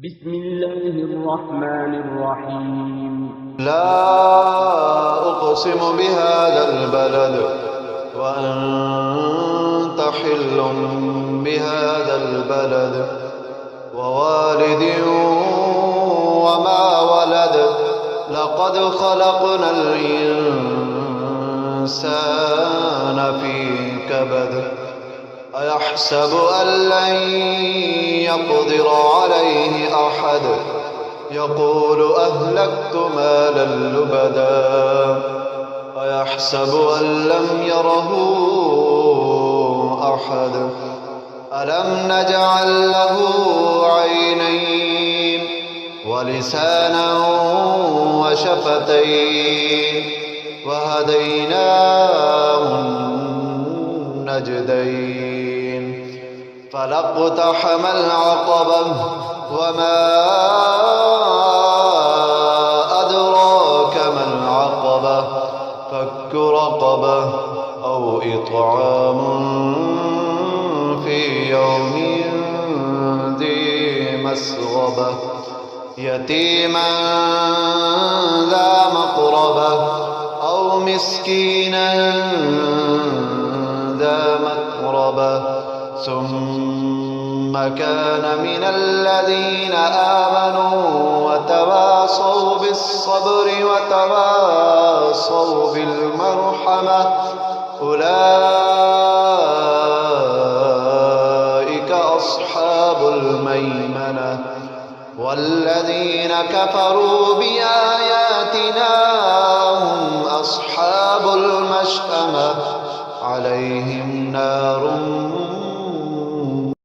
بسم الله الرحمن الرحيم. لا أقسم بهذا البلد وأنت حل بهذا البلد ووالد وما ولد لقد خلقنا الإنسان في كبد أيحسب أن لن يقدر عليه أحد يقول أهلكت مالا لبدا أيحسب أن لم يره أحد ألم نجعل له عينين ولسانا وشفتين وهديناه النجدين فلاقتحم العقبة وما أدراك ما العقبة فك رقبة أو إطعام في يوم ذي مسغبة يتيما ذا مقربة أو مسكينا ذا متربة ثم كان من الذين آمنوا وتواصوا بالصبر وتواصوا بالمرحمة أولئك أصحاب الميمنة والذين كفروا بآياتنا هم أصحاب المشأمة عليهم نار